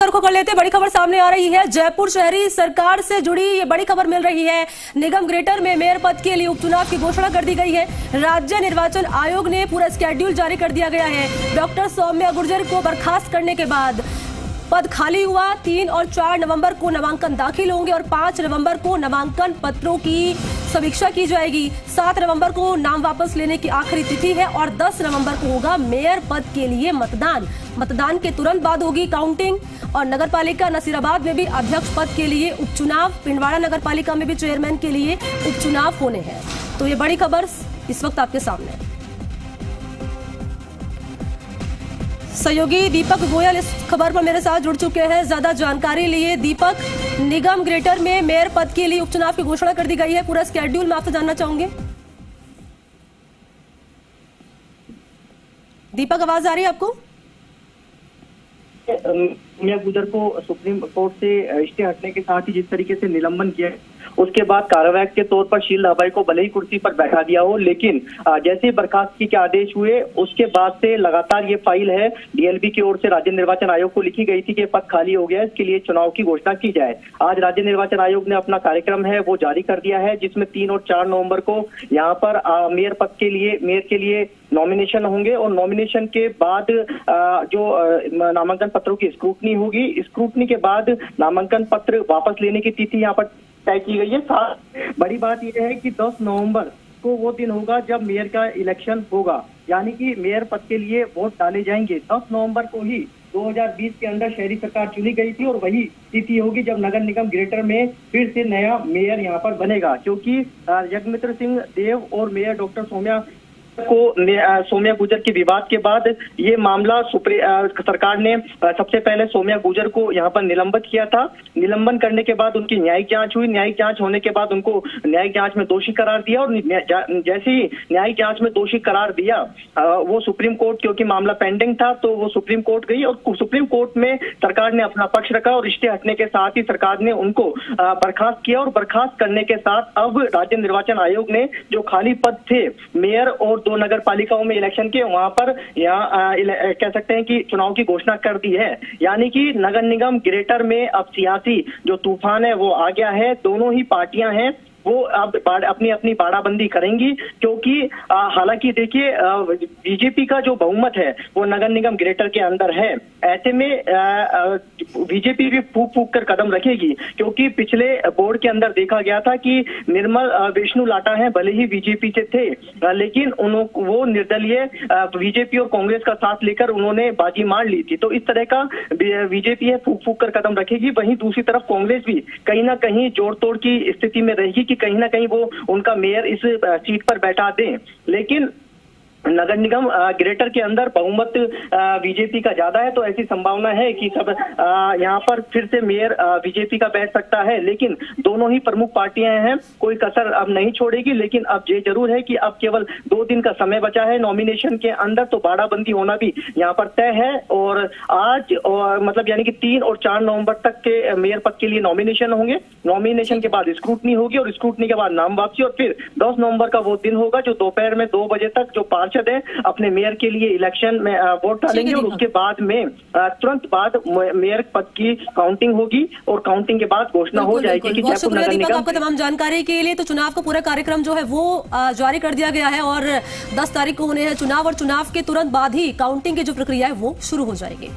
का रुख कर लेते हैं। बड़ी खबर सामने आ रही है। जयपुर शहरी सरकार से जुड़ी ये बड़ी खबर मिल रही है। निगम ग्रेटर में मेयर पद के लिए उपचुनाव की घोषणा कर दी गई है। राज्य निर्वाचन आयोग ने पूरा स्केड्यूल जारी कर दिया गया है। डॉक्टर सौम्या गुर्जर को बर्खास्त करने के बाद पद खाली हुआ। 3 और 4 नवंबर को नामांकन दाखिल होंगे और 5 नवंबर को नामांकन पत्रों की समीक्षा की जाएगी। 7 नवंबर को नाम वापस लेने की आखिरी तिथि है और 10 नवंबर को होगा मेयर पद के लिए मतदान। मतदान के तुरंत बाद होगी काउंटिंग और नगरपालिका नसीराबाद में भी अध्यक्ष पद के लिए उपचुनाव, पिंडवाड़ा नगरपालिका में भी चेयरमैन के लिए उपचुनाव होने हैं। तो ये बड़ी खबर इस वक्त आपके सामने। सहयोगी दीपक गोयल इस खबर पर मेरे साथ जुड़ चुके हैं ज्यादा जानकारी लिए। दीपक, निगम ग्रेटर में मेयर पद के लिए उपचुनाव की घोषणा कर दी गई है, पूरा स्केड्यूल मैं आपसे जानना चाहूंगी। दीपक, आवाज आ रही है आपको? सौम्या गुर्जर को सुप्रीम कोर्ट से स्टे हटने के साथ ही जिस तरीके से निलंबन किया, उसके बाद कार्रवाई के तौर पर शील लाबाई को भले ही कुर्सी पर बैठा दिया हो, लेकिन जैसे बर्खास्तगी के आदेश हुए उसके बाद से लगातार ये फाइल है डीएलबी की ओर से राज्य निर्वाचन आयोग को लिखी गई थी कि पद खाली हो गया है, इसके लिए चुनाव की घोषणा की जाए। आज राज्य निर्वाचन आयोग ने अपना कार्यक्रम है वो जारी कर दिया है, जिसमें 3 और 4 नवंबर को यहाँ पर मेयर पद के लिए, मेयर के लिए नॉमिनेशन होंगे और नॉमिनेशन के बाद जो नामांकन पत्रों की स्क्रूटनी होगी। स्क्रूटनी के बाद नामांकन पत्र वापस लेने की तिथि यहाँ पर तय की गई है। बड़ी बात यह है कि 10 नवंबर को वो दिन होगा जब मेयर का इलेक्शन होगा, यानी कि मेयर पद के लिए वोट डाले जाएंगे। 10 नवंबर को ही 2020 के अंदर शहरी सरकार चुनी गई थी और वही तिथि होगी जब नगर निगम ग्रेटर में फिर से नया मेयर यहाँ पर बनेगा, क्योंकि जगमित्र सिंह देव और मेयर डॉक्टर सौम्या गुर्जर के विवाद के बाद ये मामला सरकार ने सबसे पहले सौम्या गुर्जर को यहाँ पर निलंबित किया था। निलंबन करने के बाद उनकी न्यायिक जांच हुई। न्यायिक जांच होने के बाद उनको न्यायिक जांच में दोषी करार दिया और जैसे ही न्यायिक जांच में दोषी करार दिया वो सुप्रीम कोर्ट, क्योंकि मामला पेंडिंग था तो वो सुप्रीम कोर्ट गई और सुप्रीम कोर्ट में सरकार ने अपना पक्ष रखा और स्टे हटने के साथ ही सरकार ने उनको बर्खास्त किया और बर्खास्त करने के साथ अब राज्य निर्वाचन आयोग ने जो खाली पद थे मेयर और 2 नगर पालिकाओं में इलेक्शन के, वहां पर यहाँ कह सकते हैं कि चुनाव की घोषणा कर दी है। यानी कि नगर निगम ग्रेटर में अब सियासी जो तूफान है वो आ गया है। दोनों ही पार्टियां हैं वो अब अपनी अपनी बाड़ाबंदी करेंगी, क्योंकि हालांकि देखिए बीजेपी का जो बहुमत है वो नगर निगम ग्रेटर के अंदर है। ऐसे में बीजेपी भी फूक फूक कर कदम रखेगी, क्योंकि पिछले बोर्ड के अंदर देखा गया था कि निर्मल विष्णु लाटा हैं, भले ही बीजेपी से थे लेकिन वो निर्दलीय बीजेपी और कांग्रेस का साथ लेकर उन्होंने बाजी मार ली थी। तो इस तरह का बीजेपी है फूक फूक कर कदम रखेगी। वहीं दूसरी तरफ कांग्रेस भी कहीं ना कहीं जोड़ तोड़ की स्थिति में रहेगी कि कहीं ना कहीं वो उनका मेयर इस सीट पर बैठा दें। लेकिन नगर निगम ग्रेटर के अंदर बहुमत बीजेपी का ज्यादा है, तो ऐसी संभावना है कि सब यहाँ पर फिर से मेयर बीजेपी का बैठ सकता है। लेकिन दोनों ही प्रमुख पार्टियां हैं, कोई कसर अब नहीं छोड़ेगी। लेकिन अब ये जरूर है कि अब केवल 2 दिन का समय बचा है नॉमिनेशन के अंदर, तो बाड़ाबंदी होना भी यहाँ पर तय है। और आज मतलब यानी कि 3 और 4 नवंबर तक के मेयर पद के लिए नॉमिनेशन होंगे। नॉमिनेशन के बाद स्क्रूटनी होगी और स्क्रूटनी के बाद नाम वापसी और फिर 10 नवंबर का वो दिन होगा जो दोपहर में 2 बजे तक जो पार्षद है अपने मेयर के लिए इलेक्शन में वोट डालेंगे और उसके बाद में तुरंत बाद मेयर पद की काउंटिंग होगी और काउंटिंग के बाद घोषणा हो जाएगी कि जयपुर नगर निगम। आपको तमाम जानकारी के लिए। तो चुनाव का पूरा कार्यक्रम जो है वो जारी कर दिया गया है और 10 तारीख को होने हैं चुनाव और चुनाव के तुरंत बाद ही काउंटिंग की जो प्रक्रिया है वो शुरू हो जाएगी।